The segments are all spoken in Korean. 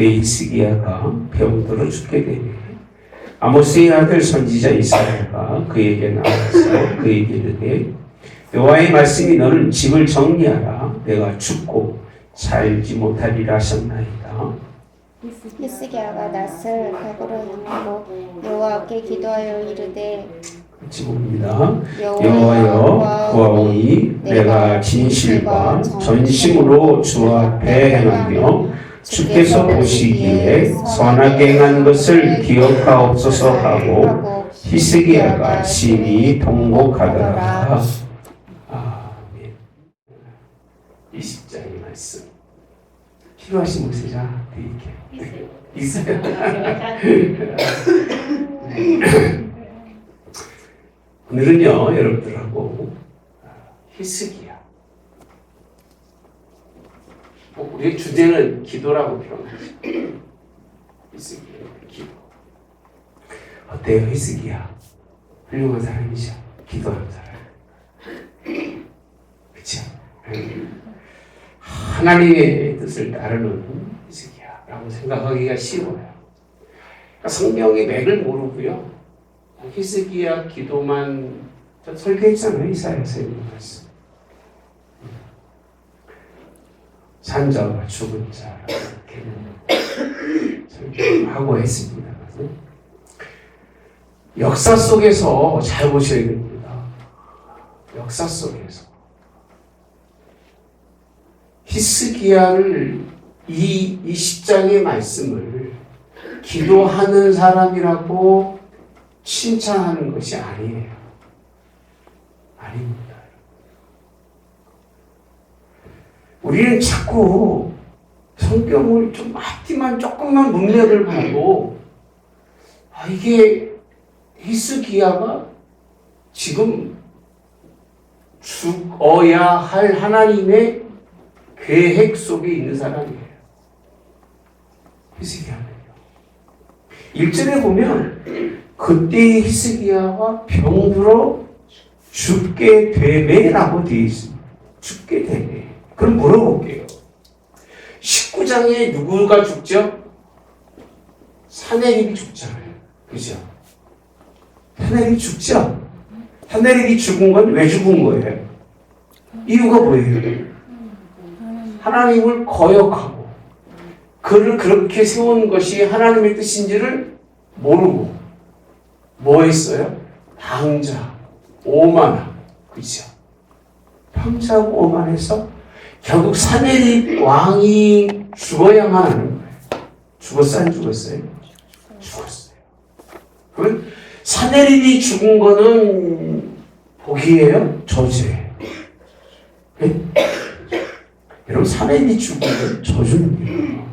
그때 히스기야가 병들어 죽게 되니 아모스의 아들 선지자 이사야가 그에게 나와서 그에게 이르되 여호와의 말씀이 너는 집을 정리하라. 내가 죽고 살지 못하리라 하셨나이다. 히스기야가 낯을 벽으로 향하고 여호와께 기도하여 이르되 같이 봅니다. 여호와여 구하오니 내가 진실과 전심으로 주 앞에 행하며 주께서 보시기에 선하게 행한 것을 기억하옵소서 하고 히스기야가 심히 통곡하더라. 아멘. 20장의 말씀 필요하신 목사자 드릴게요. 있어요. 오늘은요 여러분들하고 히스기야. 우리의 주제는 기도라고 표현하죠. 히스기야 기도. 어때요 히스기야? 훌륭한 사람이죠. 기도하는 사람. 그렇죠? 하나님의 뜻을 따르는 히스기야라고 생각하기가 쉬워요. 그러니까 성경의 맥을 모르고요. 히스기야 기도만 설교했잖아요. 이사야서 있는 말씀. 산자와 죽은 자라고 이렇게 설교하고 했습니다. 역사 속에서 잘 보셔야 됩니다. 역사 속에서 히스기야를 이 10장의 말씀을 기도하는 사람이라고 칭찬하는 것이 아니에요. 아닙니다. 우리는 자꾸 성경을 좀 앞뒤만 조금만 문맥을 보고 이게 히스기야가 지금 죽어야 할 하나님의 계획 속에 있는 사람이에요. 히스기야는요. 1절에 보면 그때 히스기야가 병들어 죽게 되매라고 되어 있습니다. 죽게 되매. 그럼 물어볼게요. 19장에 누구가 죽죠? 사내립이 죽잖아요. 그죠? 사내립이 죽죠? 사내립이 죽은 건 왜 죽은 거예요? 이유가 뭐예요? 하나님을 거역하고 그를 그렇게 세운 것이 하나님의 뜻인지를 모르고 뭐 했어요? 방자, 오만함. 그죠? 방자하고 오만해서 결국 사내립 왕이 죽어야만 하는 거예요. 죽었어요? 안 죽었어요? 죽었어요. 그러면 사내립이 죽은 거는 복이에요? 저주예요? 네? 여러분 사내립이 죽은 건 저주입니다.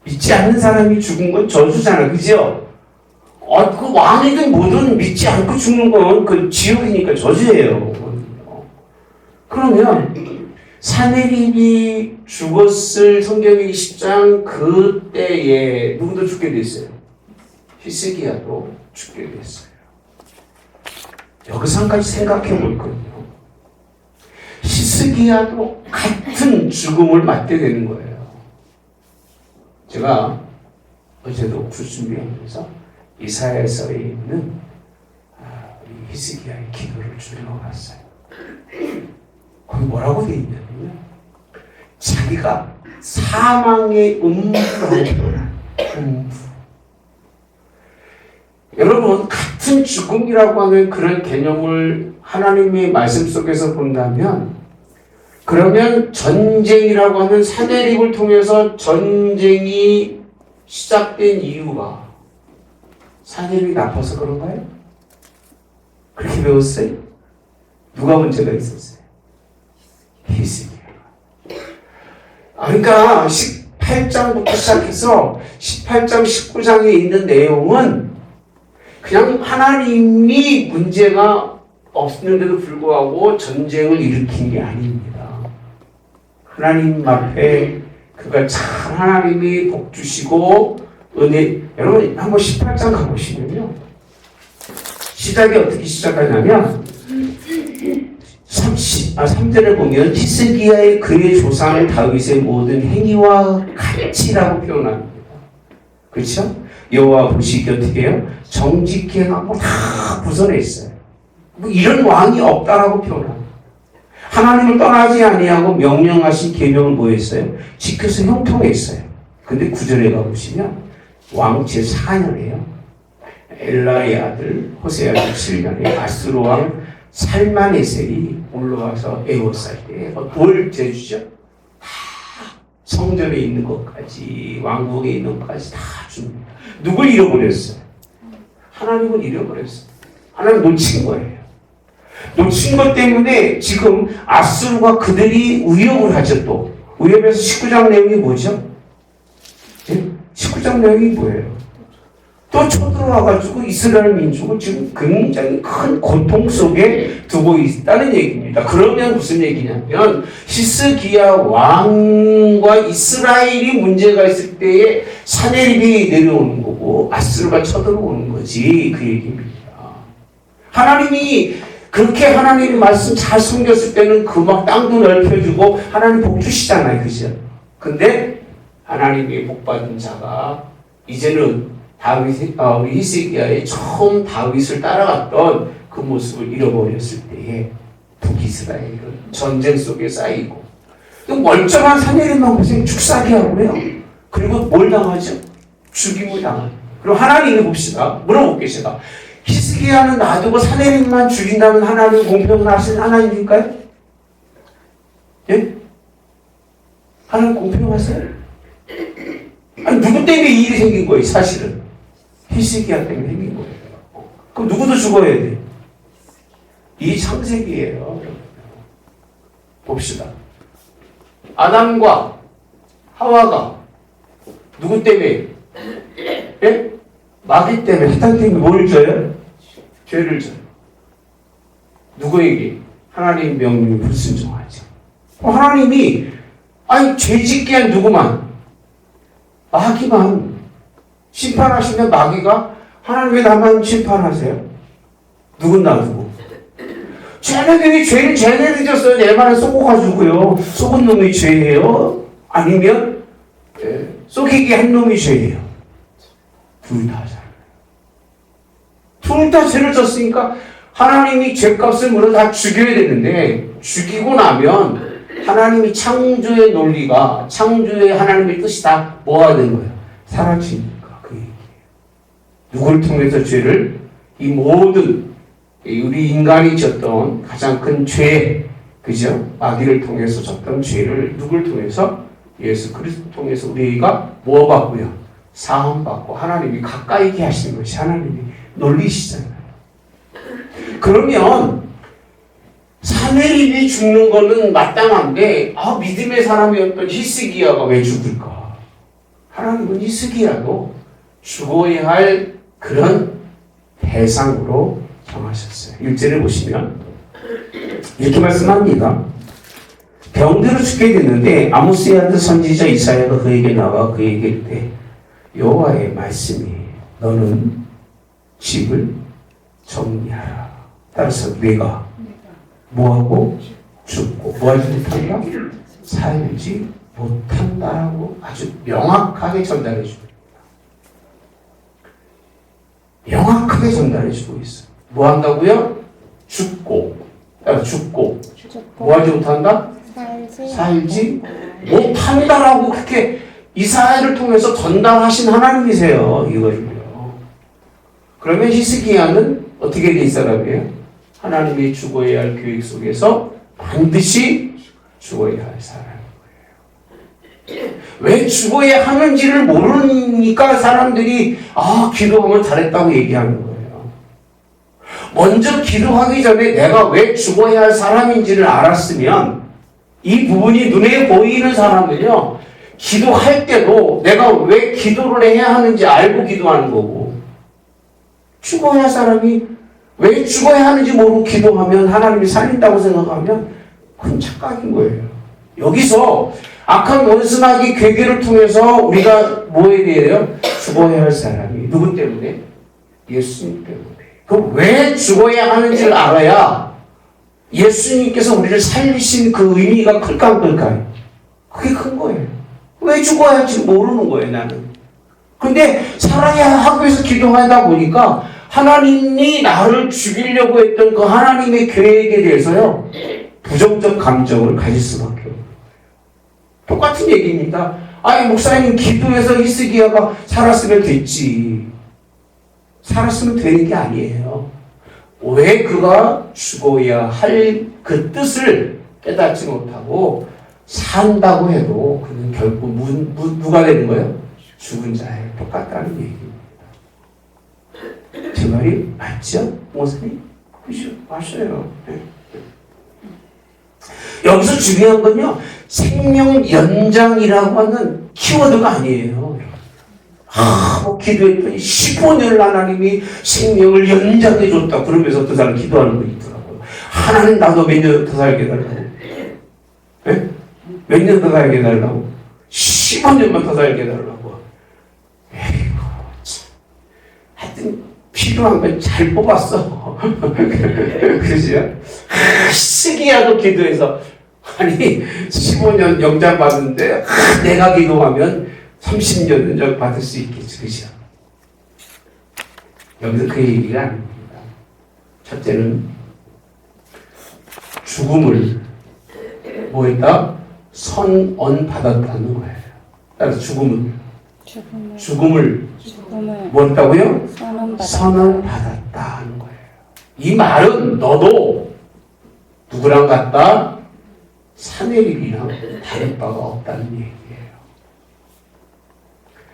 믿지 않는 사람이 죽은 건 저주잖아. 그죠? 그 왕이든 뭐든 믿지 않고 죽는 건 그 지옥이니까 저주예요. 그러면 사내립이 죽었을 성경의 10장 그때에 누구도 죽게 됐어요. 히스기야도 죽게 됐어요. 여기서 한 가지 생각해 볼 거예요. 히스기야도 같은 죽음을 맞게 되는 거예요. 제가 어제도 구 준비하면서 이사야서에 있는 히스기야의 기도를 좀 읽어봤어요. 거기 뭐라고 되어 있냐면요. 자기가 사망의 음부를 여러분 같은 죽음이라고 하는 그런 개념을 하나님의 말씀 속에서 본다면 그러면 전쟁이라고 하는 사내립을 통해서 전쟁이 시작된 이유가 사내립이 나빠서 그런가요? 그렇게 배웠어요? 누가 문제가 있었어요? 히스기야. 그러니까 18장부터 시작해서 18장, 19장에 있는 내용은 그냥 하나님이 문제가 없는데도 불구하고 전쟁을 일으킨 게 아닙니다. 하나님 앞에 그가 참 하나님이 복 주시고 은혜. 여러분 한번 18장 가보시면요. 시작이 어떻게 시작하냐면 3절에 보면 히스기야의 그의 조상 다윗의 모든 행위와 가치라고 표현합니다. 그렇죠? 여호와 보시기 어떻게 해요? 정직히 행하고 다 구설해 있어요. 뭐 이런 왕이 없다라고 표현합니다. 하나님을 떠나지 아니하고 명령하신 계명을 뭐 했어요? 지켜서 형통했어요. 근데 9절에 가보시면 왕 제4년에요. 엘라의 아들 호세아 7년에 아수르 왕 살마네셀이 올라와서 에워쌀 때 뭘 제주죠? 다 성전에 있는 것까지 왕국에 있는 것까지 다 줍니다. 누굴 잃어버렸어요? 하나님을 잃어버렸어요. 하나님 놓친 거예요. 놓친 것 때문에 지금 아수르가 그들이 위협을 하죠. 또 위협해서 19장 내용이 뭐죠? 19장 내용이 뭐예요? 또 쳐들어와가지고 이스라엘 민족을 지금 굉장히 큰 고통 속에 두고 있다는 얘기입니다. 그러면 무슨 얘기냐면 히스기야 왕과 이스라엘이 문제가 있을 때에 사내립이 내려오는 거고 아수르가 쳐들어오는 거지 그 얘기입니다. 하나님이 그렇게 하나님의 말씀 잘 숨겼을 때는 그 막 땅도 넓혀주고 하나님 복 주시잖아요. 그죠? 근데 하나님이 복 받은 자가 이제는 우리 히스기야의 처음 다윗을 따라갔던 그 모습을 잃어버렸을 때에 북이스라엘은 전쟁 속에 쌓이고 또 멀쩡한 사내립만 고생 축사게 하고요. 그리고 뭘 당하죠? 죽임을 당하죠. 그럼 하나님이 봅시다. 물어볼게요. 제가. 히스기야는 놔두고 사내립만 죽인다면 하나님 공평하신 하나님일까요? 예? 하나님 공평하세요? 아니 누구 때문에 이 일이 생긴 거예요? 사실은 히스기야 때문에 생긴 거예요. 그럼 누구도 죽어야 돼? 이 창세기예요. 봅시다. 아담과 하와가 누구 때문에? 예? 마귀 때문에, 사탄 때문에 뭘 져요? 죄를 져요. 누구에게? 하나님 명령에 불순종하죠. 하나님이 죄 짓게 한 누구만? 마귀만 심판하시면 마귀가 하나님 왜 나만 심판하세요? 누군 놔두고? 쟤네들이 죄를 쟤네들이 졌어요. 내 말에 쏘고가지고요. 쏘은 놈이 죄예요? 아니면 쏘기게 한 놈이 죄예요? 둘 다잖아요. 둘 다 죄를 졌으니까 하나님이 죄값을 물어 다 죽여야 되는데 죽이고 나면 하나님이 창조의 논리가 창조의 하나님의 뜻이 다 뭐가 된 거예요? 사라지니까 그 얘기예요. 누굴 통해서 죄를 이 모든 우리 인간이 졌던 가장 큰 죄, 그죠? 마귀를 통해서 졌던 죄를 누굴 통해서? 예수 그리스도 통해서 우리가 뭐 받고요? 사함 받고 하나님이 가까이게 하시는 것이 하나님이 논리시잖아요. 그러면 사내립이 죽는 거는 마땅한데 믿음의 사람이었던 히스기야가 왜 죽을까? 하나님은 히스기야도 죽어야 할 그런 대상으로 정하셨어요. 1절을 보시면 이렇게 말씀합니다. 병들어 죽게 됐는데 아모스의 아들 선지자 이사야가 그에게 나와 그에게 이르되 여호와의 말씀이 너는 집을 정리하라. 따라서 내가 뭐하고 죽고 뭐하지 못한다? 살지 못한다라고 아주 명확하게 전달해 줍니다. 명확하게 전달해 주고 있어요. 뭐 한다고요? 죽고 뭐하지 못한다? 살지 못한다라고 그렇게 이사야를 통해서 전달하신 하나님이세요. 이거를요. 그러면 히스기야는 어떻게 된 사람이에요? 하나님이 죽어야 할 계획 속에서 반드시 죽어야 할 사람인 거예요. 왜 죽어야 하는지를 모르니까 사람들이 기도하면 잘했다고 얘기하는 거예요. 먼저 기도하기 전에 내가 왜 죽어야 할 사람인지를 알았으면 이 부분이 눈에 보이는 사람은요, 기도할 때도 내가 왜 기도를 해야 하는지 알고 기도하는 거고, 죽어야 할 사람이 왜 죽어야 하는지 모르고 기도하면 하나님이 살린다고 생각하면 그건 착각인 거예요. 여기서 악한 원수마귀 괴계를 통해서 우리가 뭐 해야 돼요? 죽어야 할 사람이 누구 때문에? 예수님 때문에. 그럼 왜 죽어야 하는지를 알아야 예수님께서 우리를 살리신 그 의미가 클까 안 클까요? 그게 큰 거예요. 왜 죽어야 할지 모르는 거예요, 나는. 근데 살아야 하기 위해서 기도하다 보니까 하나님이 나를 죽이려고 했던 그 하나님의 계획에 대해서요, 부정적 감정을 가질 수밖에 없어요. 똑같은 얘기입니다. 아니, 목사님, 기도해서 히스기야가 살았으면 됐지. 살았으면 되는 게 아니에요. 왜 그가 죽어야 할 그 뜻을 깨닫지 못하고 산다고 해도 그는 결국 누가 되는 거예요? 죽은 자에 똑같다는 얘기입니다. 제 말이 맞죠? 목사님? 그죠? 맞아요. 네. 여기서 중요한 건요, 생명 연장이라고 하는 키워드가 아니에요. 뭐 기도했더니 15년을 하나님이 생명을 연장해 줬다. 그러면서 그 사람 기도하는 거 있더라고요. 하나님 나도 몇 년 더 살게 해달라고. 네? 몇 년 더 살게 해달라고? 15년만 더 살게 해달라고. 에이구, 참. 하여튼 필요한 건 잘 뽑았어. 그죠? 시기야도 기도해서 아니 15년 영장 받는데 내가 기도하면 30년 연장 받을 수 있겠지. 그죠? 여기서 그 얘기가 아닙니다. 첫째는 죽음을 뭐 했다? 선언받았다는 거예요. 따라서 죽음을 뭐 했다고요? 선언받았다는 거예요. 이 말은 너도 누구랑 같다? 사내립이랑 다를 바가 없다는 얘기예요.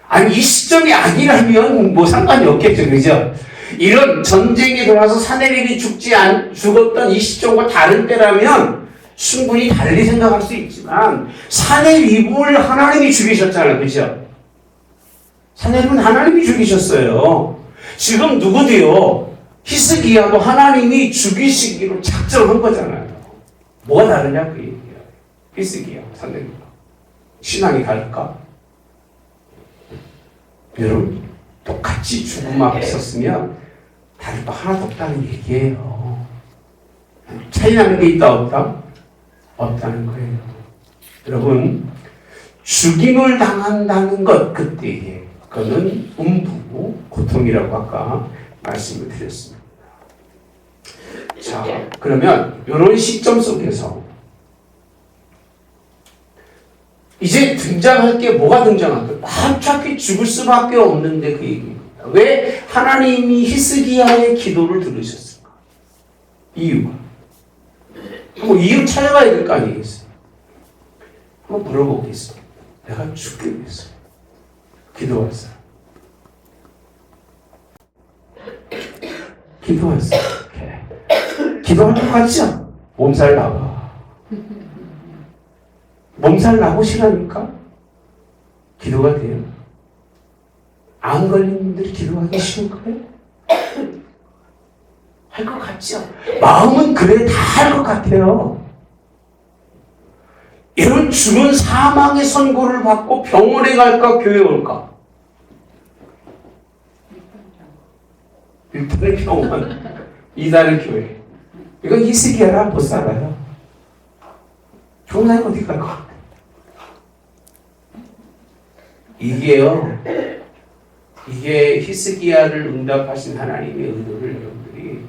아니, 이 시점이 아니라면 뭐 상관이 없겠죠. 그죠? 이런 전쟁이 돌아서 사내립이 죽었던 이 시점과 다른 때라면 충분히 달리 생각할 수 있지만 사내립을 하나님이 죽이셨잖아요. 그죠? 사내립은 하나님이 죽이셨어요. 지금 누구도요? 히스기야도 하나님이 죽이시기로 작정한 거잖아요. 뭐가 다르냐 그 얘기야. 히스기야, 사내립. 신앙이 다를까? 여러분, 똑같이 죽음 앞에 섰으면 다를 바 하나도 없다는 얘기예요. 차이 나는 게 있다 없다? 없다는 거예요. 여러분, 죽임을 당한다는 것 그때에 그거는 음부, 고통이라고 아까 말씀을 드렸습니다. 자, 그러면 이런 시점 속에서 이제 등장할 게 뭐가 등장할까? 어차피 죽을 수밖에 없는데 그 얘기입니다. 왜 하나님이 히스기야의 기도를 들으셨을까? 이유가. 한번 이유 찾아가야 될 거 아니겠어요? 한번 물어보겠습니다. 내가 죽기 위해서 기도할 사람. 기도할 사람. 기도할 것 같죠? 몸살 나와. 몸살 나고 싫으니까 기도가 돼요. 안 걸린 분들이 기도하기 쉬운 거예요? 할 것 같죠? 마음은 그래 다 할 것 같아요. 이런 죽은 사망의 선고를 받고 병원에 갈까 교회 올까? 일단은 병원, 이단은 교회. 이건 히스기야라 못 살아요. 좋은 사람 어디 갈 것 같아? 이게 히스기야를 응답하신 하나님의 의도를 여러분들이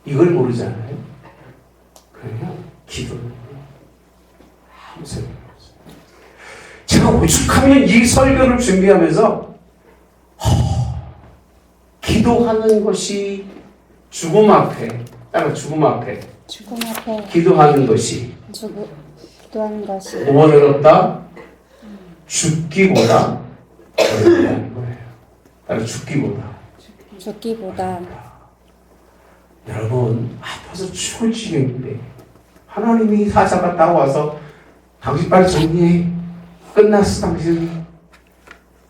이걸 모르잖아요. 그러면 기도를 아무 소용이 없어요. 제가 오죽하면 이 설교를 준비하면서 기도하는 것이 죽음 앞에 기도하는 것이 뭐가 어렵다? 죽기보다 어렵다는 거예요. 따라 죽기보다. 여러분, 아파서 죽을 지경인데 하나님이 사자가 따라와서 당신 빨리 정리해. 끝났어 당신.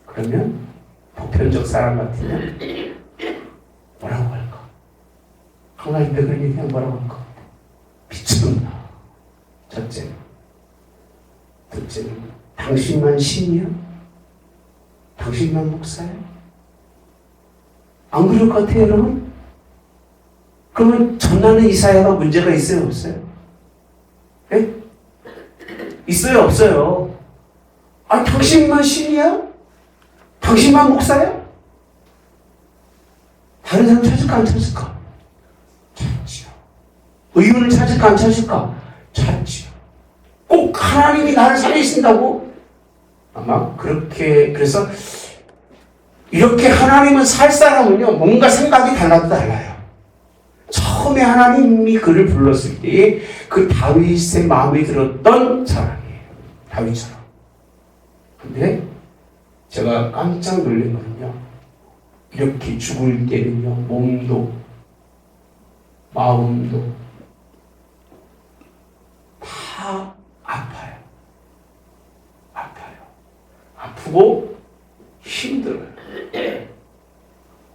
그러면 보편적 사람 같으면 뭐라고 할까? 하나님께 그런 얘기하면 뭐라고 할까? 미쳤나? 첫째는. 둘째는 당신만 신이야? 당신만 목사야? 안 그럴 것 같아요, 여러분? 그러면 전나는 이사야가 문제가 있어요, 없어요? 예? 있어요, 없어요? 아, 당신만 신이야? 당신만 목사야? 다른 사람 찾을까, 안 찾을까? 찾지요. 의원을 찾을까, 안 찾을까? 찾지요. 꼭 하나님이 나를 살리신다고? 아마 그렇게, 그래서 이렇게 하나님은 살 사람은요, 뭔가 생각이 달라도 달라요. 처음에 하나님이 그를 불렀을 때에 그 다윗의 마음에 들었던 사람이에요. 다윗처럼. 근데 제가 깜짝 놀란 거는요, 이렇게 죽을 때는요, 몸도 마음도 다 아파요. 아파요. 아프고 힘들어요.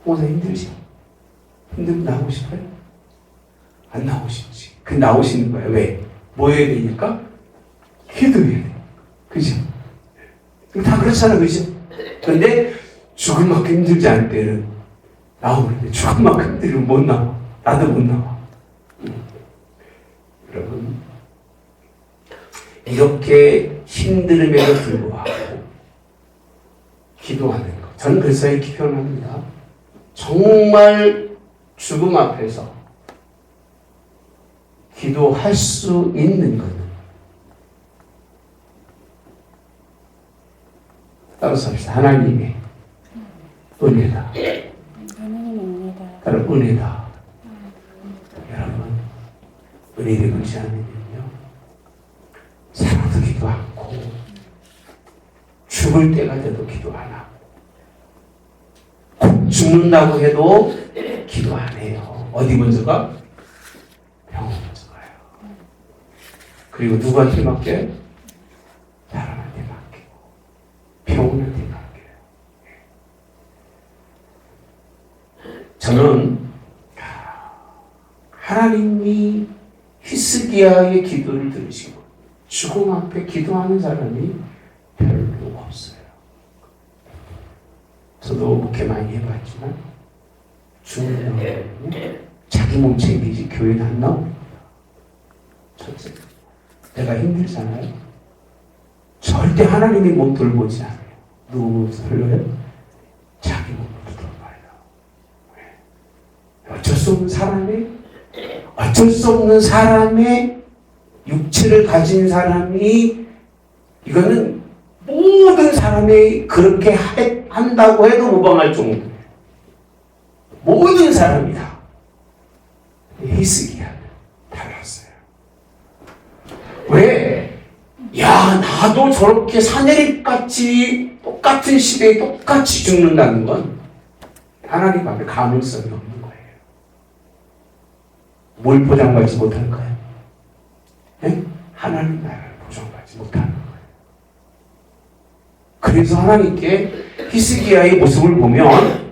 오늘 힘들죠? 힘들면 나오고 싶어요? 안 나오고 싶지. 그 나오시는 거예요. 왜? 뭐 해야 되니까? 기도해야 돼. 그죠? 다 그렇잖아, 그죠? 근데 죽을 만큼 힘들지 않을 때는 나오는데 죽을 만큼 힘들면 못 나와. 나도 못 나와. 여러분, 이렇게 힘듦에도 불구하고 기도하는 것. 저는 그래서 이렇게 표현합니다. 정말 죽음 앞에서 기도할 수 있는 것은 따라서 합시다. 하나님의 은혜다. 하나님의 은혜다. 따로 은혜다. 여러분, 은혜를 그렇지 않으면요, 사랑도 기도 않고 죽을 때가 돼도 기도 안 하고 곧 죽는다고 해도 기도 안 해요. 어디 먼저 가? 병원 먼저 가요. 그리고 누구한테 맡겨요? 사람한테 맡기고 병원한테 맡겨요. 저는 하나님이 히스기야의 기도를 들으시고 죽음 앞에 기도하는 사람이 별로 없어요. 저도 목회 많이 해봤지만 죽는 자기 몸 챙기지 교회는 안 나옵니다. 첫째, 내가 힘들잖아요. 절대 하나님의 몸 돌보지 않아요. 누구 몸 돌려요? 자기 몸부터 돌봐요. 어쩔 수 없는 사람의 육체를 가진 사람이, 이거는 모든 사람이 그렇게 한다고 해도 무방할 정도. 모든 사람이다. 히스기야는 달랐어요. 왜? 야, 나도 저렇게 사내립같이 똑같은 시대에 똑같이 죽는다는 건 하나님 앞에 가능성이 없는 거예요. 뭘 보장받지 못할까요? 네? 하나님 나라를 보장받지 못하는 거예요. 그래서 하나님께 히스기야의 모습을 보면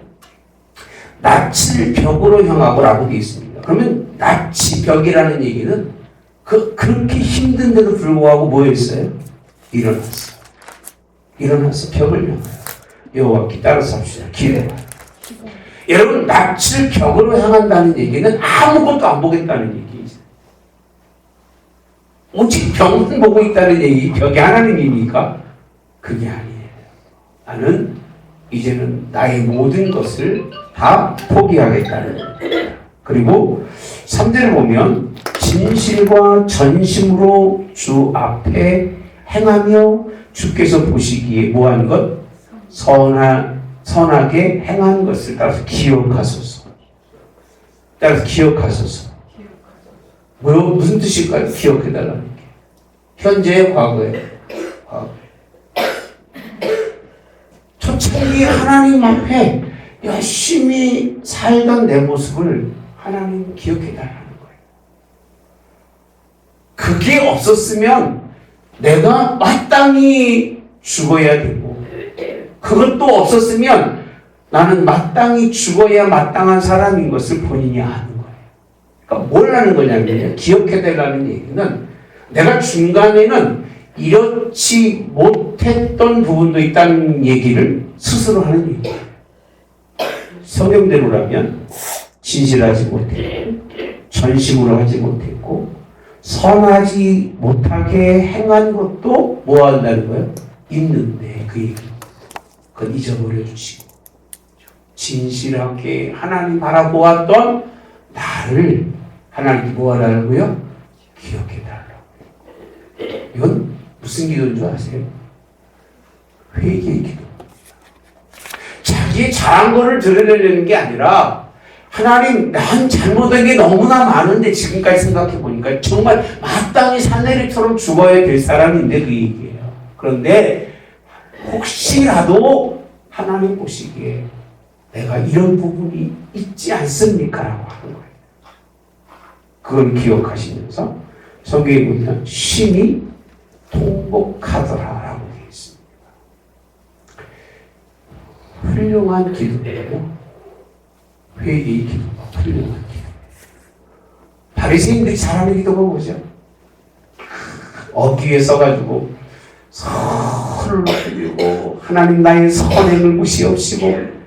낯을 벽으로 향하고 라고 되어 있습니다. 그러면 낯이 벽이라는 얘기는 그렇게 힘든데도 불구하고 뭐였어요? 일어났어. 벽을 향하여 여호와께 따라서 합시다. 기도해요. 여러분, 낯을 벽으로 향한다는 얘기는 아무것도 안 보겠다는 얘기죠. 오직 벽만 보고 있다는 얘기, 벽이 하나님입니까? 그게 아니에요. 나는 이제는 나의 모든 것을 다 포기하겠다는 거예요. 그리고 3절을 보면 진실과 전심으로 주 앞에 행하며 주께서 보시기에 뭐한 것? 선하게 행한 것을 따라서 기억하소서. 무슨 뜻일까요? 기억해달라는 게. 현재의 과거에. 초창기 하나님 앞에 열심히 살던 내 모습을 하나님 기억해달라는 거예요. 그게 없었으면 내가 마땅히 죽어야 되고, 그것도 없었으면 나는 마땅히 죽어야 마땅한 사람인 것을 본인이 아는 거예요. 그러니까 뭘 하는 거냐면요, 기억해달라는 얘기는 내가 중간에는 이렇지 못했던 부분도 있다는 얘기를 스스로 하는 얘기예요. 성경대로라면 진실하지 못했고 전심으로 하지 못했고 선하지 못하게 행한 것도 뭐 한다는 거예요? 있는데 그 얘기 그건 잊어버려 주시고 진실하게 하나님 바라보았던 나를 하나님께 뭐 하라고요? 기억해 달라고. 이건 무슨 기도인 줄 아세요? 회개의 기도. 자기의 잘한 거를 드러내려는 게 아니라 하나님 난 잘못한 게 너무나 많은데 지금까지 생각해 보니까 정말 마땅히 산내리처럼 죽어야 될 사람인데 그 얘기예요. 그런데 혹시라도 하나님 보시기에 내가 이런 부분이 있지 않습니까? 라고 하는 거예요. 그걸 기억하시면서 성경에 보면 심히 통곡하더라 라고 되어 있습니다. 훌륭한 기도예요. 회개의 기도가 훌륭한 기도. 바리새인들이 잘하는 기도가 뭐죠? 어귀에 써가지고 선을 흘리고 하나님 나의 선행을 무시하시고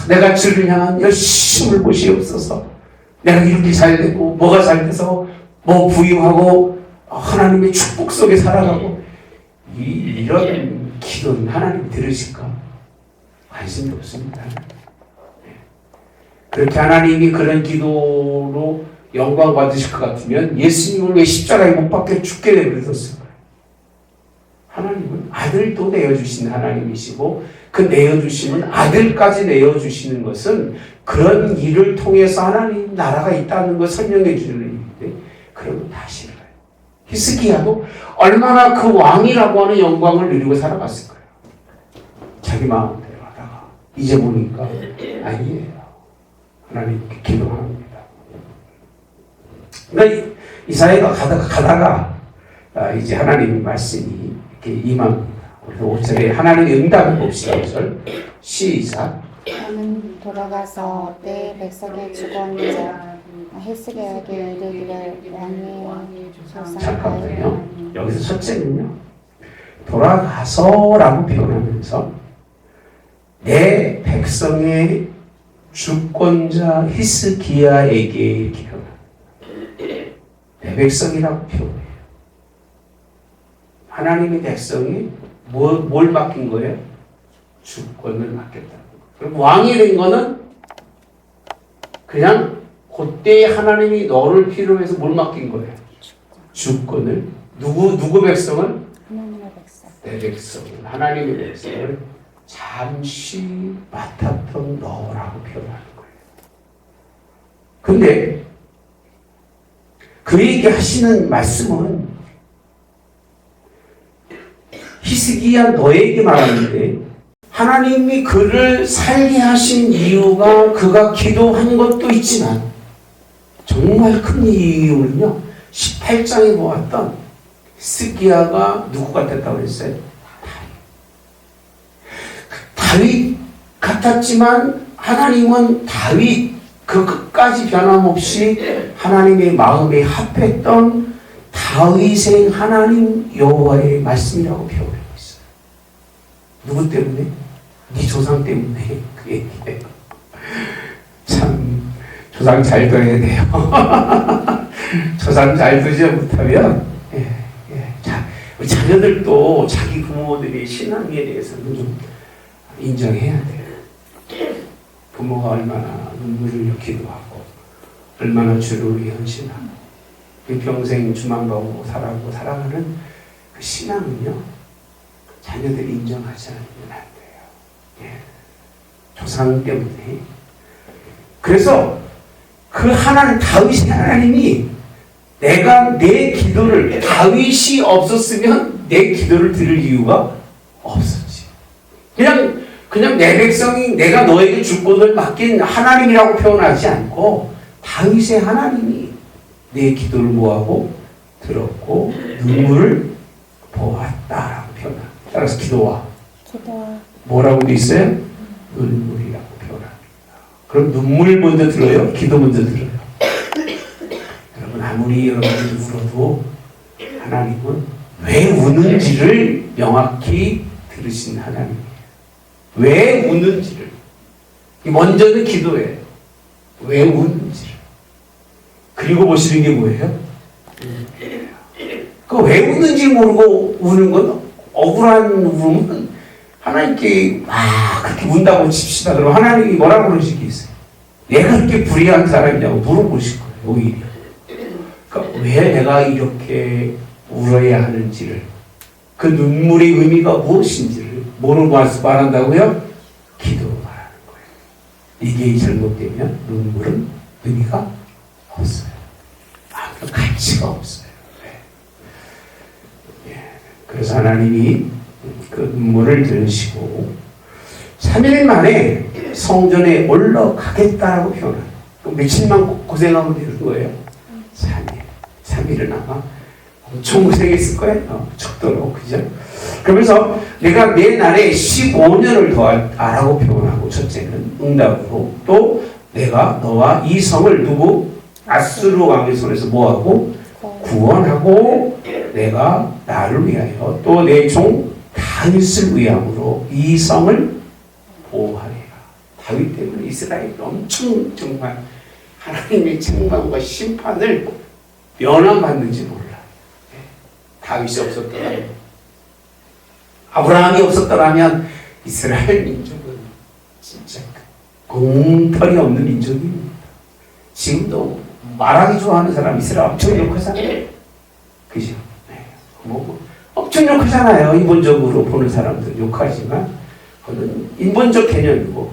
내가 주를 향한 열심을 보시옵소서. 내가 이렇게 잘 되고 뭐가 잘 돼서 뭐 부유하고 하나님의 축복 속에 살아가고 이런 기도는 하나님 들으실까? 관심이 없습니다. 그렇게 하나님이 그런 기도로 영광 받으실 것 같으면 예수님을 왜 십자가에 못 박혀 죽게 내버렸을까요? 하나님은 아들도 내어주신 하나님이시고 그 내어주시는 아들까지 내어주시는 것은 그런 일을 통해서 하나님 나라가 있다는 걸 설명해 주는 일인데 그러면 다 싫어요. 히스기야도 얼마나 그 왕이라고 하는 영광을 누리고 살아갔을 거예요. 자기 마음대로 하다가 이제 보니까 아니에요. 하나님께 기도합니다. 그러니까 이사야가 가다가 이제 하나님의 말씀이 이렇게 임합니다. 그래서 5절에 하나님의 응답을 봅시다. 5절 시작. 나는 돌아가서 내 백성의 주권자 히스기야에게 이르기를 왕의 조상과 잠깐만요. 여기서 첫째는요. 돌아가서라고 표현하면서 내 백성의 주권자 히스기야에게 이렇게 표현합니다. 내 백성이라고 표현해요. 하나님의 백성이 뭘 맡긴 거예요? 주권을 맡겼다. 그럼 왕이 된 거는 그냥 그때 하나님이 너를 필요로 해서 뭘 맡긴 거예요? 주권을. 누구 백성을? 하나님의 백성. 내 백성을. 하나님의 백성을 잠시 맡았던 너라고 표현하는 거예요. 근데 그에게 하시는 말씀은 히스기야 너에게 말하는데 하나님이 그를 살게 하신 이유가 그가 기도한 것도 있지만 정말 큰 이유는요. 18장에 보았던 히스기야가 누구 같았다고 했어요? 다윗 같았지만 하나님은 다윗 그 끝까지 변함없이 하나님의 마음에 합했던 다윗의 하나님 여호와의 말씀이라고 표현하고 있어요. 누구 때문에? 네 조상 때문에 그 얘기예요. 참 조상 잘 둬야 돼요. 조상 잘 두지 못하면 우리 자녀들도 자기 부모들의 신앙에 대해서는 좀 인정해야 돼요. 부모가 얼마나 눈물을 흘리기도 하고 얼마나 주를 위해 헌신하고 평생 주만 보고 살아가는 그 신앙은요 자녀들이 인정하지 않으면 안 돼요. 조상 때문에. 그래서 그 하나님 다윗의 하나님이 내가 내 기도를 다윗이 없었으면 내 기도를 들을 이유가 없었지. 그냥 내 백성이 내가 너에게 주권을 맡긴 하나님이라고 표현하지 않고 다윗의 하나님이 내 기도를 뭐하고 들었고 눈물을 보았다라고 표현합니다. 따라서 기도와 뭐라고 돼 있어요? 눈물이라고 표현합니다. 그럼 눈물 먼저 들어요? 기도 먼저 들어요? 여러분 아무리 여러분이 울어도 하나님은 왜 우는지를 명확히 들으신 하나님이에요. 왜 웃는지를. 먼저는 기도해요. 왜 웃는지를. 그리고 보시는 게 뭐예요? 그 왜 웃는지 모르고 우는 건 억울한 울음은 하나님께 그렇게 운다고 칩시다. 그러면 하나님이 뭐라고 그러시겠어요? 내가 그렇게 불의한 사람이냐고 물어보실 거예요. 오히려. 그러니까 왜 내가 이렇게 울어야 하는지를, 그 눈물의 의미가 무엇인지를 뭐로 말한다고요? 기도로 말하는 거예요. 이게 잘못되면 눈물은 의미가 없어요. 아무런 가치가 없어요. 그래서 하나님이 그 눈물을 들으시고 3일 만에 성전에 올라가겠다라고 표현해요. 며칠만 고생하면 되는 거예요. 3일은 아마 엄청 고생했을 거예요. 죽도록. 그죠? 그러면서 내가 내 날에 15년을 더하라고 표현하고, 첫째는 응답으로, 또 내가 너와 이 성을 누구? 아수르 왕의 손에서 뭐하고? 구원하고, 내가 나를 위하여 또 내 종 다윗을 위함으로 이 성을 보호하리라. 다윗 때문에 이스라엘이 엄청 정말 하나님의 책망과 심판을 면함받는지 몰라. 다윗이 없었더라면, 아브라함이 없었더라면 이스라엘 민족은 진짜 엉터리 없는 민족입니다. 지금도 말하기 좋아하는 사람 이스라엘 엄청 욕하잖아요. 그죠? 엄청 욕하잖아요. 인본적으로 보는 사람들 욕하지만 그건 인본적 개념이고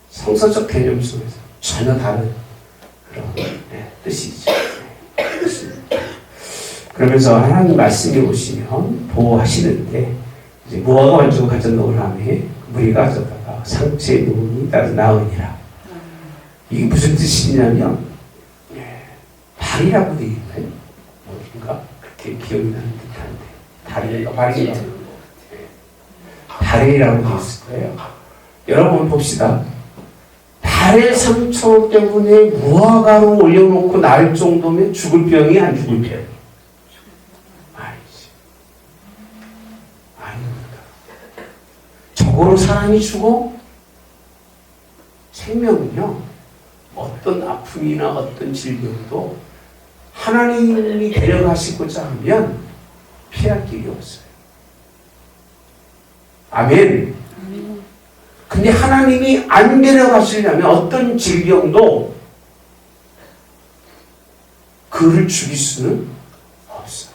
성서적 개념 속에서 전혀 다른 그런 뜻이죠. 그러면서 하나님 말씀에 보시면 보호하시는데, 이제 무화과 반죽을 가져놓은 함에 무리가 가져다가 상체에 놓으니 따로 나으니라. 이게 무슨 뜻이냐면 발이라고 되어 있나요? 어딘가 그렇게 기억이 나는 듯한데 다리인가 발인가 다리라고 되어 있을 거예요. 여러분 봅시다. 발의 상처 때문에 무화과로 올려놓고 날 정도면 죽을 병이 안 죽을 병? 아니지. 아닙니다. 저거로 사람이 죽어? 생명은요, 어떤 아픔이나 어떤 질병도 하나님이 데려가시고자 하면 피할 길이 없어요. 아멘. 근데 하나님이 안 데려가시려면 어떤 질병도 그를 죽일 수는 없어요.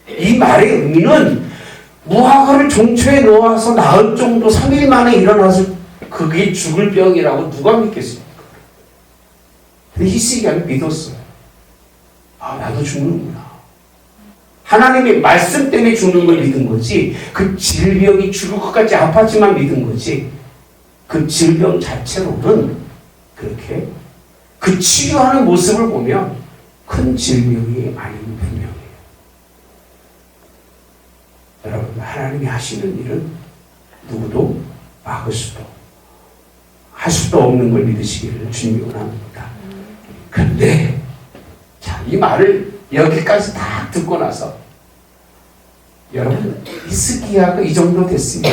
이 말의 의미는 무화과를 종초에 놓아서 나을 정도 3일 만에 일어나서 그게 죽을 병이라고 누가 믿겠습니까? 근데 히스기야는 믿었어요. 나도 죽는구나. 하나님의 말씀 때문에 죽는 걸 믿은 거지, 그 질병이 죽을 것까지 아팠지만 믿은 거지, 그 질병 자체로는 그렇게 그 치료하는 모습을 보면 큰 질병이 아닌 분명해요. 여러분, 하나님이 하시는 일은 누구도 막을 수도 할 수도 없는 걸 믿으시기를 주님이 원합니다. 그런데 이 말을 여기까지 다 듣고 나서 여러분, 히스기야가 이 정도 됐으면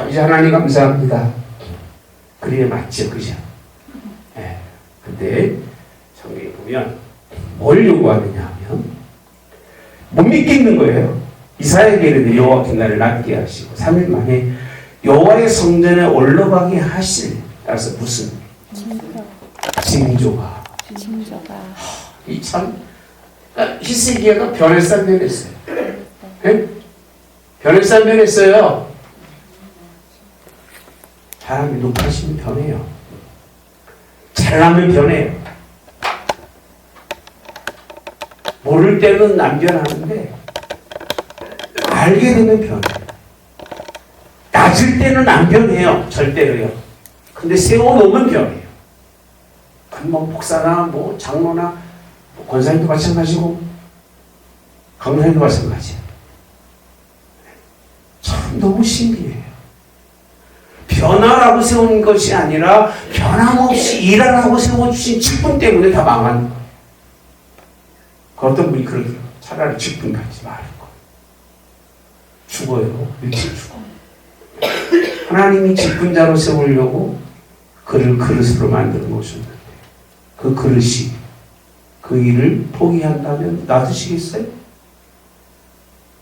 이제 하나님 감사합니다. 그래야 맞죠, 그죠? 근데 성경에 보면 뭘 요구하느냐 하면 못 믿겠는 거예요. 이사야에게는 여호와께 나를 낫게 하시고 3일 만에 여호와의 성전에 올라가게 하실, 따라서 무슨 징조가 이 참, 히스기야가 변했어요, 변했어요. 변했어요, 변했어요. 사람이 높아지면 변해요. 잘나면 변해요. 모를 때는 안 변하는데 알게 되면 변해요. 낮을 때는 안 변해요, 절대로요. 근데 세워놓으면 변해요. 그럼 뭐 목사나 뭐 장로나 뭐 권사님도 마찬가지고 강사님도 마찬가지예요. 참 너무 신기해요. 변화라고 세운 것이 아니라 변함없이 일하라고 세워주신 직분 때문에 다 망한 거예요. 그 어떤 분이 그러더라고요. 차라리 직분 갖지 말고 죽어요. 일찍 죽어. 하나님이 직분자로 세우려고 그를 그릇으로 만들어 놓으셨는데 그 그릇이 그 일을 포기한다면 놔두시겠어요?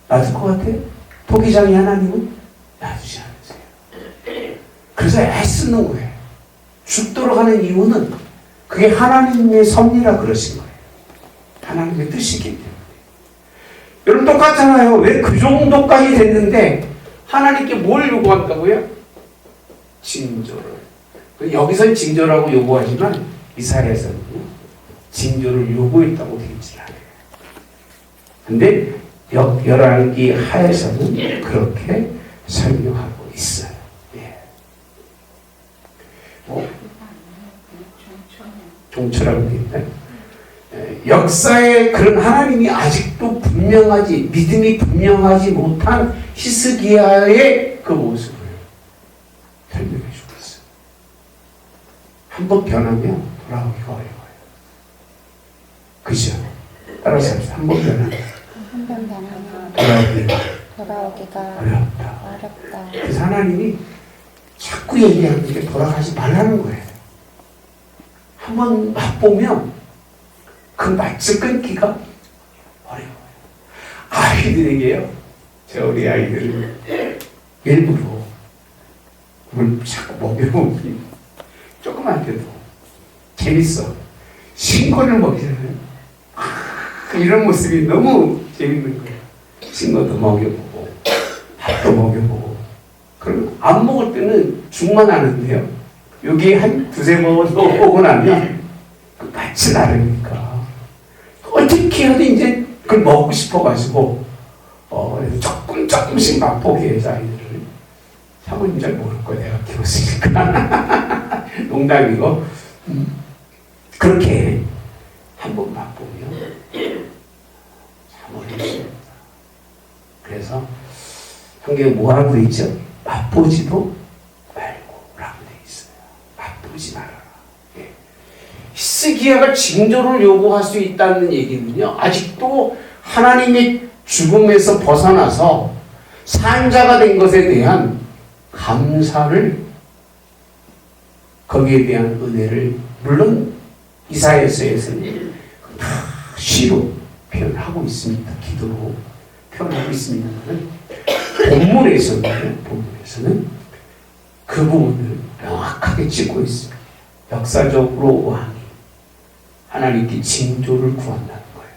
놔둘 것 같아요? 포기장이 하나님은 놔두지 않으세요. 그래서 애쓰는 거예요. 죽도록 하는 이유는 그게 하나님의 섭리라 그러신 거예요. 하나님의 뜻이기 때문에. 여러분 똑같잖아요. 왜 그 정도까지 됐는데 하나님께 뭘 요구한다고요? 징조를. 여기서 징조라고 요구하지만 이사야에서는 징조를 요구했다고 되어 있지 않아요. 근데 열왕기 하에서는 그렇게 설명하고 있어요. 예. 종초라고 되어 있나요? 역사에 그런 하나님이 아직도 분명하지, 믿음이 분명하지 못한 히스기야의 그 모습을 설명해 주고 있어요. 한번 변하면 돌아오기가 어려워요. 그죠? 따라서 합시다. 한번 변하면 한번 변하면 돌아오기가 어렵다. 그래서 하나님이 자꾸 얘기하는 게 돌아가지 말라는 거예요. 한번 맛보면 그 맛을 끊기가 어려워요. 아이들에게요. 우리 아이들은 일부러 물 자꾸 먹여보면 조그만 때도 재밌어. 신거를 먹이잖아요. 이런 모습이 너무 재밌는 거예요. 신거도 먹여보고 밥도 먹여보고 그럼 안 먹을 때는 죽만 하는데요. 여기 한 두세 번 오고 나면 그 맛이 나르니까 어떻게 해도 이제 그걸 먹고 싶어가지고 조금씩 맛보게 해서 아이들을 사모님 잘 모를 거야 내가 키웠으니까 농담이고 그렇게 한번 맛보면 참 어렵습니다. 그래서 성경에 뭐라고 돼 있죠? 맛보지도 말고 라고 돼 있어요. 맛보지 말아라. 히스기야가 징조를 요구할 수 있다는 얘기는요. 아직도 하나님의 죽음에서 벗어나서 산자가 된 것에 대한 감사를 거기에 대한 은혜를 물론 이사야서에서는 다 시로 표현하고 있습니다. 기도로 표현하고 있습니다만 본문에서는 그 부분을 명확하게 찍고 있습니다. 역사적으로 왕이 하나님께 징조를 구한다는 거예요.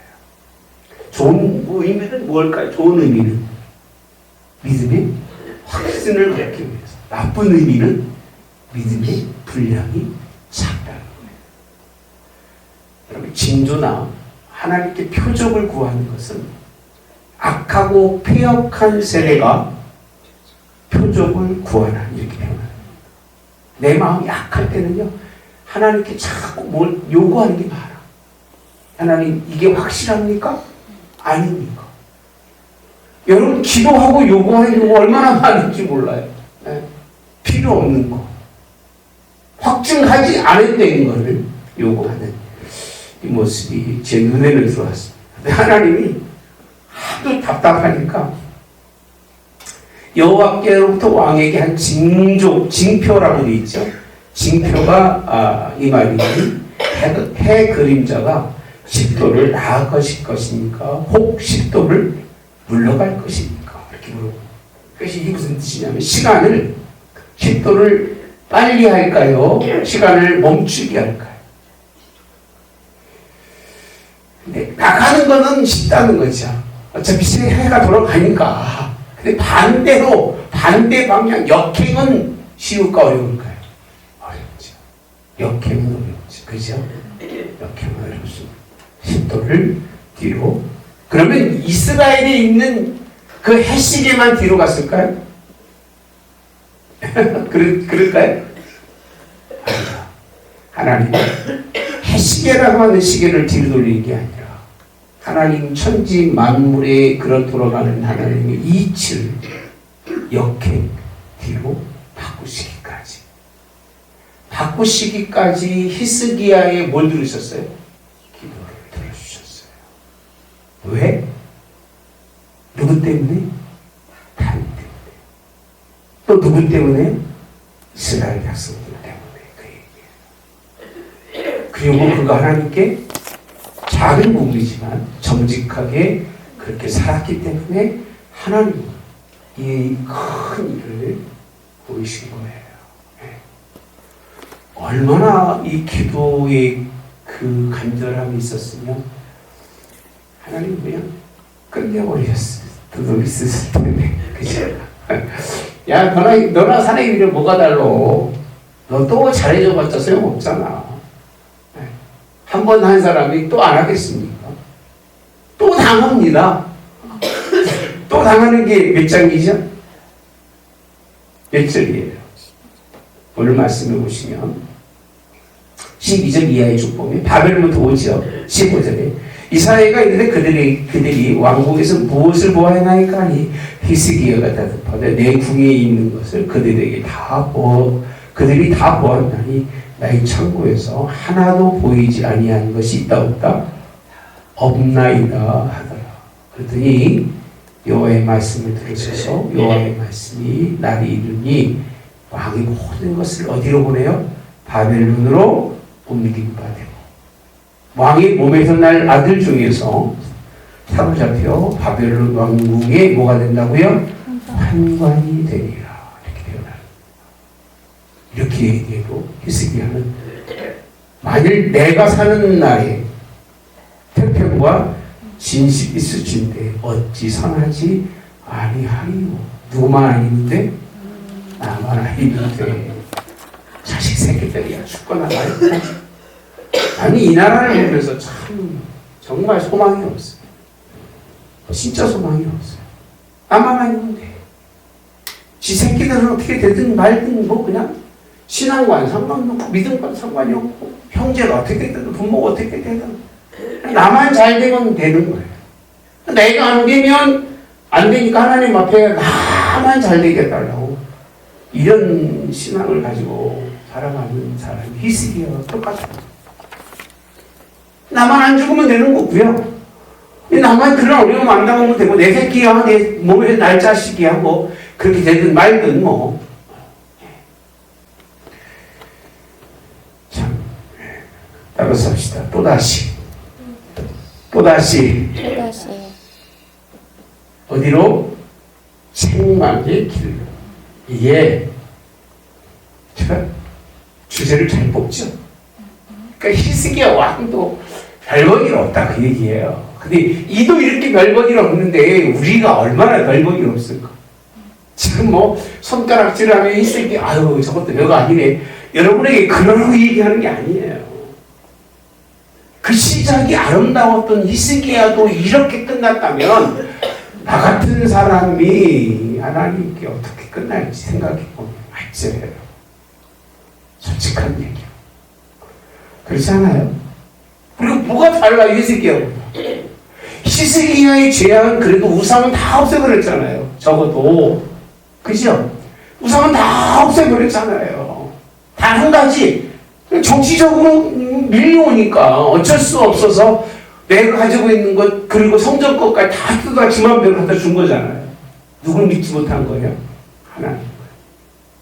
좋은 의미는 뭘까요? 좋은 의미는 믿음의 확신을 갖기 위해서. 나쁜 의미는 믿음의 분량이 작다는 거예요. 여러분 징조나 하나님께 표적을 구하는 것은 악하고 폐역한 세대가 표적을 구하라 이렇게 표현합니다. 내 마음이 약할 때는요. 하나님께 자꾸 뭘 요구하는 게 많아. 하나님 이게 확실합니까? 아닙니까? 여러분 기도하고 요구하는 거 얼마나 많은지 몰라요. 네? 필요 없는 거. 확증하지 않았다는 것을 요구하는 이 모습이 제 눈에는 들어왔습니다. 근데 하나님이 하도 답답하니까 여호와께로부터 왕에게 한 징표라고 되어 있죠. 징표가 이 말이니 해 그림자가 10도를 나아갈 것입니까? 혹 10도를 물러갈 것입니까? 이렇게 물어보고. 그것이 이게 무슨 뜻이냐면 시간을 10도를 빨리 할까요? 시간을 멈추게 할까요? 근데 나가는 거는 쉽다는 거죠. 어차피 해가 돌아가니까. 근데 반대 방향, 역행은 쉬울까 어려울까요? 어렵죠. 역행은 어렵죠. 그죠? 역행은 어렵습니다. 10도를 뒤로. 그러면 이스라엘에 있는 그 해시계만 뒤로 갔을까요? 그럴까요? 아니다. 하나님은 해시계라고 하는 시계를 뒤로 돌리는 게 아니라 하나님 천지 만물에 그런 돌아가는 하나님의 이치를 역행 뒤로 바꾸시기까지 히스기야에 뭘 들으셨어요? 기도를 들어주셨어요. 왜? 누구 때문에? 하나님 때문에. 또 누구 때문에? 이스라엘 백성들 때문에 그 얘기예요. 그리고 그가 하나님께 작은 부분이지만 정직하게 그렇게 살았기 때문에 하나님은 이 큰 일을 보이신 거예요. 네. 얼마나 이 기도의 그 간절함이 있었으면 하나님 그냥 끝내버리셨을 수도 있었을 텐데, 그죠? 야, 너나 사내 일을 뭐가 달러? 너 또 잘해줘봤자 소용없잖아. 한 번 한 사람이 또 안 하겠습니까? 또 당합니다. 또 당하는 게 몇 장이죠? 몇 절이에요? 오늘 말씀해 보시면 12절 이하의 축복이 바벨로부터 오죠. 15절에 이스라엘가 있는데 그들이 왕국에서 무엇을 보아하나이까 하니 히스기야가 대답하되 내 궁에 있는 것을 그들이 다 보았나니 나의 창고에서 하나도 보이지 아니한 것이 있다 없다? 없나이다 하더라. 그랬더니 여호와의 말씀을 들으셔서 여호와의 말씀이 나를 이르니 왕이 모든 것을 어디로 보내요? 바벨론으로 옮긴 바 되고 왕의 몸에서 날 아들 중에서 사로잡혀 바벨론 왕궁에 뭐가 된다고요? 환관이 되리라. 이렇게 되어나 이렇게 얘기해도 히스기야는 만일 내가 사는 날에 태평과 진실이 있을진데 어찌 선하지 아니하리요. 누구만 아니는데 나만 아니는데 자식 새끼들이야 죽거나 말고. 아니 이 나라를 보면서 참 정말 소망이 없어요. 진짜 소망이 없어요. 나만 아니면 돼. 지 새끼들은 어떻게 되든 말든 뭐 그냥 신앙과는 상관없고 믿음과는 상관이 없고 형제가 어떻게 되든 부모가 어떻게 되든 나만 잘 되면 되는 거예요. 내가 안 되면 안 되니까 하나님 앞에 나만 잘 되게 해달라고 이런 신앙을 가지고 살아가는 사람이 히스기야와 똑같아요. 나만 안 죽으면 되는 거고요. 나만 그런 어려움 안 당하면 되고 내 새끼야 내 몸에 날 자식이야 뭐 그렇게 되든 말든 뭐. 참 따라서 합시다. 또다시 어디로? 책망의 길로. 이게 제가 주제를 잘 뽑죠. 그러니까 히스기야 왕도 별볼일 없다 그 얘기예요. 근데 이도 이렇게 별볼일 없는데 우리가 얼마나 별볼일 없을까? 지금 뭐 손가락질하면 히스기야 아유 저것도 별거 아니네. 여러분에게 그러려고 얘기하는 게 아니에요. 그 시작이 아름다웠던 히스기야도 이렇게 끝났다면 나 같은 사람이 하나님께 어떻게 끝날지 생각해보면 알지예요. 솔직한 얘기요. 그렇지 않아요? 그리고 뭐가 달라요 히스기야보다? 히스기야의 죄악은 그래도 우상은 다 없애버렸잖아요. 적어도 그죠? 우상은 다 없애버렸잖아요. 단 한 가지 정치적으로 밀려오니까 어쩔 수 없어서 내가 가지고 있는 것 그리고 성전 것까지 다 뜯어 지 맘대로 갖다 준 거잖아요. 누굴 믿지 못한 거예요? 하나님.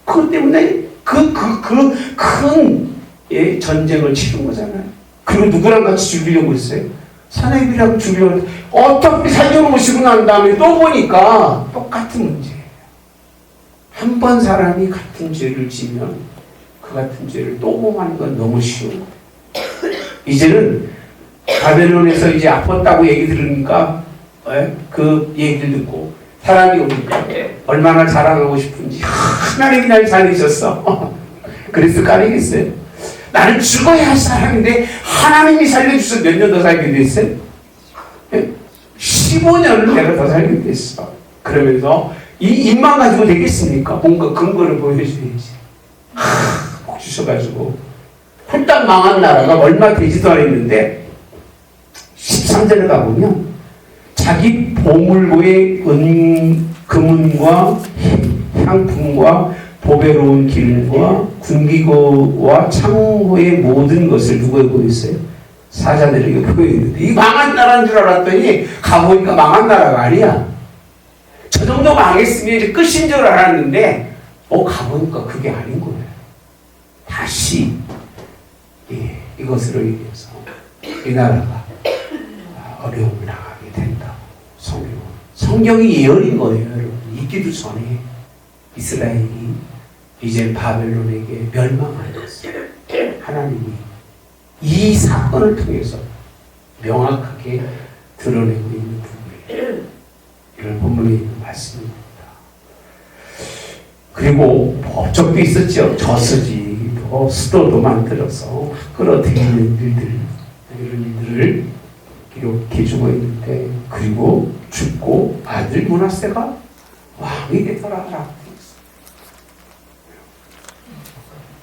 그것 때문에 그 큰 전쟁을 치른 거잖아요. 그리고 누구랑 같이 죽이려고 했어요? 사내비라고 죽이려고 했어요. 어차피 살려놓으시고 난 다음에 또 보니까 똑같은 문제예요. 한 번 사람이 같은 죄를 지면 그 같은 죄를 또 범하는 건 너무 쉬운 거예요. 이제는 바벨론에서 이제 아팠다고 얘기 들으니까 그 얘기를 듣고 사람이 오니까 얼마나 자랑하고 싶은지 하나님이 날 살리셨어. 그래서 까리겠어요. 나는 죽어야 할 사람인데 하나님이 살려주셔서 몇 년 더 살게 됐어요? 15년을 내가 더 살게 됐어. 그러면서 이 입만 가지고 되겠습니까? 뭔가 근거를 보여줘야지. 복 주셔가지고 홀딱 망한 나라가 얼마 되지도 않았는데 13절에 가보면 자기 보물고의 금은과 향품과 보배로운 기름과 군기고와 창고의 모든 것을 누구에 보였어요? 사자들에게 보였는데 이 망한 나라인 줄 알았더니 가보니까 망한 나라가 아니야. 저 정도 망했으면 이제 끝인 줄 알았는데 가보니까 그게 아닌 거예요. 다시 이것으로 인해서 이 나라가 어려움을 당하게 된다고 성경이 예언인 거예요. 여러분. 있기도 전에 이스라엘이 이제 바벨론에게 멸망하였어요. 하나님이 이 사건을 통해서 명확하게 드러내고 있는 부분이에요. 이런 본문에 있는 말씀입니다. 그리고 법적도 있었죠. 저수지, 수도도 만들어서 끌어들이는 일들, 이런 일들을 기록해 주고 있는데, 그리고 죽고 아들 므낫세가 왕이 되더라라고.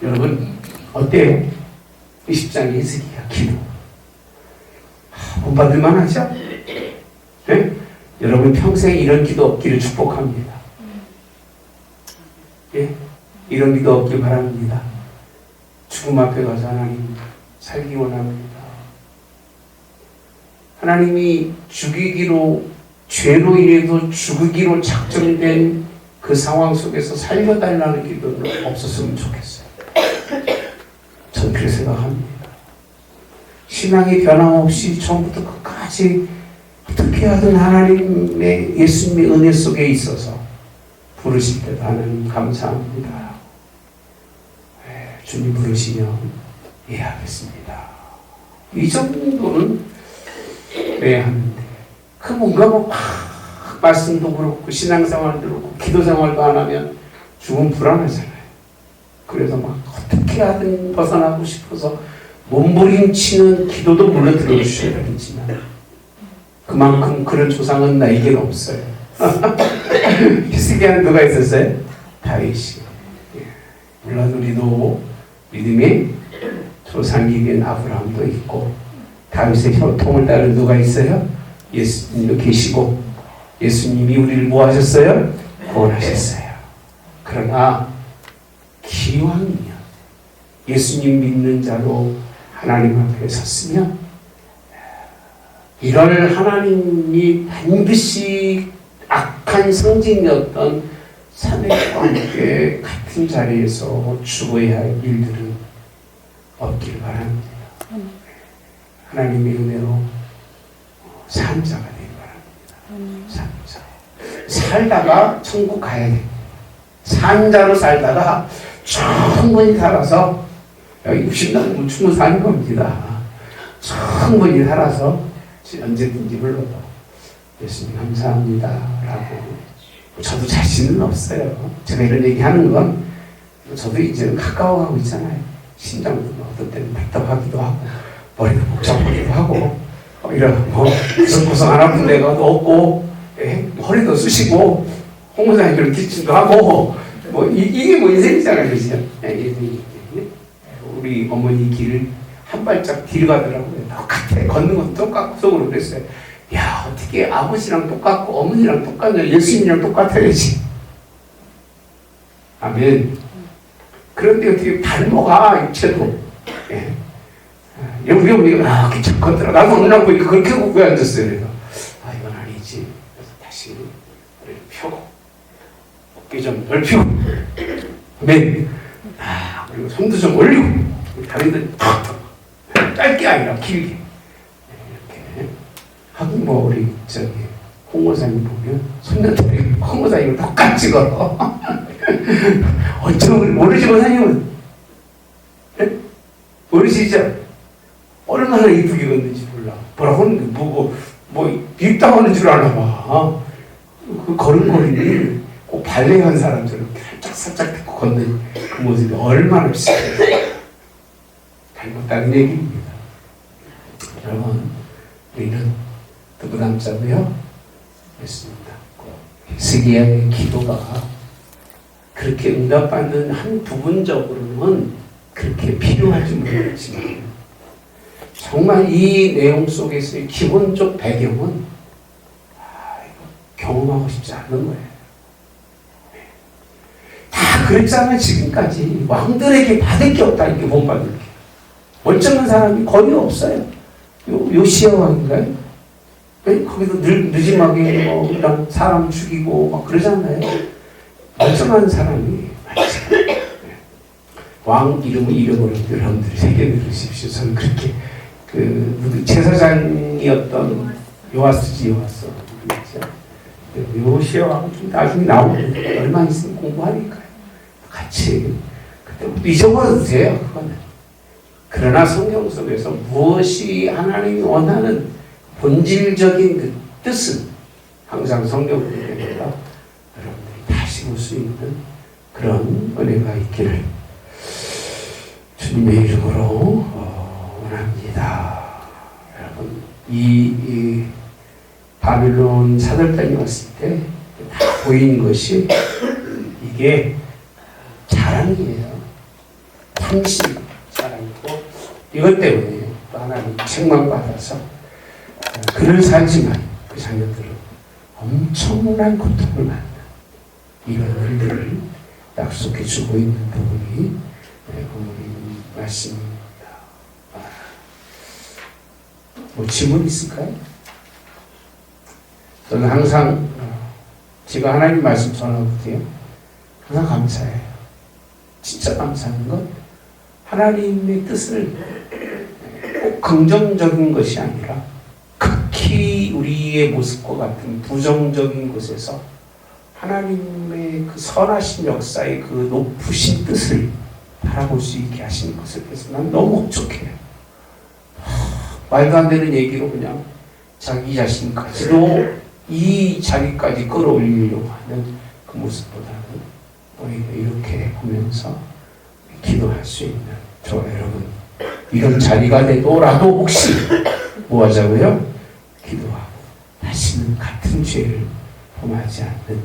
여러분 어때요? 20장 히스기야 기도 본받을 만하죠? 네? 여러분 평생 이런 기도 없기를 축복합니다. 예? 이런 기도 없길 바랍니다. 죽음 앞에 가서 하나님 살기 원합니다. 하나님이 죽이기로 죄로 인해서 죽이기로 작정된 그 상황 속에서 살려달라는 기도는 없었으면 좋겠어요. 전 그렇게 생각합니다. 신앙이 변함없이 처음부터 끝까지 어떻게 하든 하나님의 예수님의 은혜 속에 있어서 부르실 때도 하나님 감사합니다. 주님 부르시면 예하겠습니다. 이 정도는 해야 하는데 그 뭔가 막 말씀도 그렇고 신앙생활도 그렇고 기도생활도 안 하면 죽으면 불안하잖아요. 그래서 막 어떻게 하든 벗어나고 싶어서 몸부림치는 기도도 물론 들어주셔야 되지만 그만큼 그런 조상은 나에게는 없어요. 히스기야는 누가 있었어요? 다윗이. 물론 우리도 믿음의 조상이긴 아브라함도 있고 다윗의 혈통을 따른 누가 있어요? 예수님도 계시고 예수님이 우리를 뭐 하셨어요? 구원하셨어요. 그러나 기왕이면 예수님 믿는 자로 하나님 앞에 섰으면 이럴 하나님이 반드시 악한 상징이었던 사내과 함께 같은 자리에서 죽어야 할 일들은 없길 바랍니다. 하나님의 은혜로 산 자가 되길 바랍니다. 산 자. 살다가 천국 가야 됩니다. 산자로 살다가 충분히 살아서 여기 60년 충분히 사는 겁니다. 충분히 살아서 언제든지 불러도 예수님 감사합니다 라고. 저도 자신은 없어요. 제가 이런 얘기 하는 건 저도 이제는 가까워가고 있잖아요. 심장도 어떤 때는 답답하기도 하고 머리도 복잡하기도 하고 이런 구석구석 안 아픈 데가 없고 허리도 쑤시고 홍문사님처럼 기침도 하고 이게 인생이잖아요. 그죠? 우리 어머니 길을 한 발짝 뒤로 가더라고요. 똑같아. 걷는 것도 똑같고 속으로 그랬어요. 야, 어떻게 아버지랑 똑같고 어머니랑 똑같냐? 예수님이랑 똑같아야지. 아멘. 그런데 어떻게 닮아가 육체도. 우리 어머니가 기침 걷더라. 나도 어느 날 보니까 그렇게 굽고 앉았어요. 그래서 이건 아니지. 그래서 다시 머리를 펴고 어깨 좀 넓히고 아멘. 그리고 손도 좀 올리고 다리도 짧게 아니라 길게 이렇게 하고 우리 홍모사님 보면 손녀들이 홍모사님을 똑같이 걸어. 어쩌면 모르지 모사님은 모르시죠? 얼마나 이쁘게 걷는지 몰라. 뭐라고 하는 게 뭐 입다고 하는 줄 아나 봐. 그 걸음걸이니 꼭 발레한 사람처럼 살짝 듣고 걷는 그 모습이 얼마나 비슷해요. 닮았다는 얘기입니다. 여러분, 우리는 누구 닮자고요? 했습니다. 히스기야의 기도가 그렇게 응답받는 한 부분적으로는 그렇게 필요할지 모르겠지만 정말 이 내용 속에서의 기본적 배경은 경험하고 싶지 않은 거예요. 다 그랬잖아요. 지금까지 왕들에게 받을 게 없다. 이렇게 못 받을 게. 멀쩡한 사람이 거의 없어요. 요시야 왕인가요? 거기서 늦지막에 그냥 사람 죽이고 막 그러잖아요. 멀쩡한 사람이 많잖아요. 왕 이름을 잃어버린 여러분들이 새겨 들으십시오. 저는 그렇게 제사장이었던 요아스지 요아스 요시아 왕이 나중에 나오는데 얼마 있으면 공부하니까요. 같이 그때부터 잊어버려도 돼요. 그거는. 그러나 성경 속에서 무엇이 하나님이 원하는 본질적인 그 뜻은 항상 성경 속에서 여러분들이 다시 볼 수 있는 그런 은혜가 있기를 주님의 이름으로 원합니다. 여러분 이 바빌론 사절단이 왔을 때 다 보이는 것이 이게 자랑이에요. 당신 자랑이고 이것 때문에 또 하나님 책망받아서 그를 살지만 그 자녀들은 엄청난 고통을 받는 이런 일들을 약속해 주고 있는 부분이 본문 말씀입니다. 뭐 질문 있을까요? 저는 항상 제가 하나님 말씀 전하고 때요 항상 감사해요. 진짜 감사한 건 하나님의 뜻을 꼭 긍정적인 것이 아니라 극히 우리의 모습과 같은 부정적인 곳에서 하나님의 그 선하신 역사의 그 높으신 뜻을 바라볼 수 있게 하시는 것에 대해서 난 너무 흡족해요. 말도 안 되는 얘기로 그냥 자기 자신까지도 이 자리까지 끌어올리려고 하는 그 모습보다는 우리가 이렇게 보면서 기도할 수 있는 저 여러분 이런 자리가 되더라도 혹시 뭐 하자고요? 기도하고 다시는 같은 죄를 범하지 않는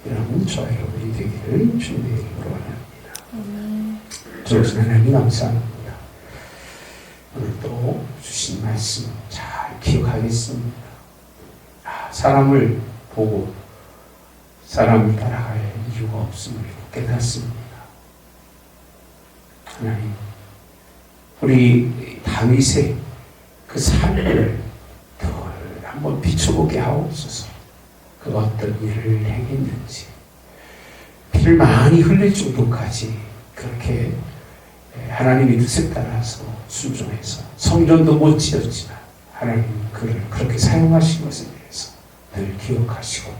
이런 저 여러분이 되기를 주님의 이름으로 원합니다. 주신 하나님 감사합니다. 오늘도 주신 말씀 잘 기억하겠습니다. 사람을 보고 사람을 따라갈 이유가 없음을 깨닫습니다. 하나님, 우리 다윗의 그 삶을 더 한번 비춰보게 하옵소서. 그 어떤 일을 행했는지 피를 많이 흘릴 정도까지 그렇게 하나님의 뜻에 따라서 순종해서 성전도 못 지었지만 하나님 그를 그렇게 사용하신 것에 대해서 늘 기억하시고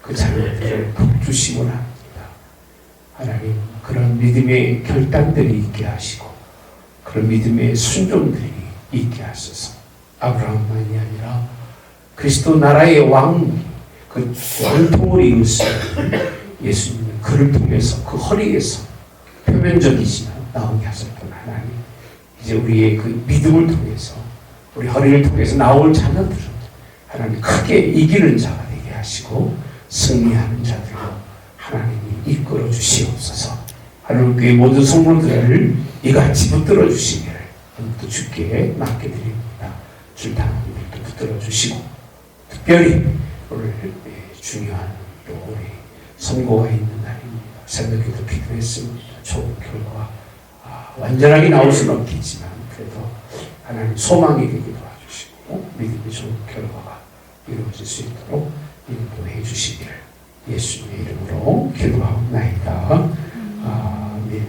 그 자녀들을 복주시고 합니다. 하나님 그런 믿음의 결단들이 있게 하시고 그런 믿음의 순종들이 있게 하소서. 아브라함만이 아니라 그리스도 나라의 왕, 그 왕통을 이룰 수 있는 예수님은 그를 통해서 그 허리에서 표면적이지만 나오게 하셨던 하나님, 이제 우리의 그 믿음을 통해서 우리 허리를 통해서 나올 자녀들은 하나님 크게 이기는 자가 되게 하시고 승리하는 자들로 하나님이 이끌어 주시옵소서. 하나님 교회 모든 성도들을 이같이 붙들어 주시기를 오늘도 주께 맡겨드립니다. 줄 당분들도 붙들어 주시고 특별히 오늘 중요한 또 우리 선고가 있는 날입니다. 새벽에도 기도했습니다. 좋은 결과 완전하게 나올 수는 없겠지만 그래도 하나님 소망이 되게 도와주시고 믿음이 좋은 결과가 이루어질 수 있도록 인도해 주시기를 예수님의 이름으로 기도하옵나이다. 아멘.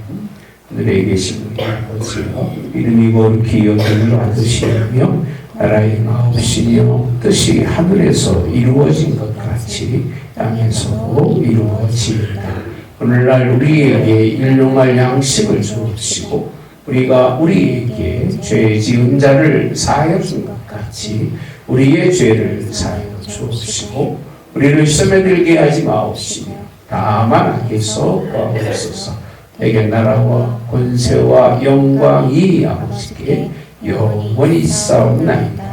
하늘에 계신 우리 아버지여, 이름이 거룩히 여김을 받으시며 나라의 마옵시며 뜻이 하늘에서 이루어진 것 같이 땅에서도 이루어지이다. 오늘날 우리에게 일용할 양식을 주옵시고 우리가 우리에게 죄 지은 자를 사하여 준 것 같이 우리의 죄를 사하여 주옵시고 우리를 시험에 들게 하지 마옵시며 다만 악에서 구하옵소서. 내게 나라와 권세와 영광이 아버지께 영원히 있사옵나이다.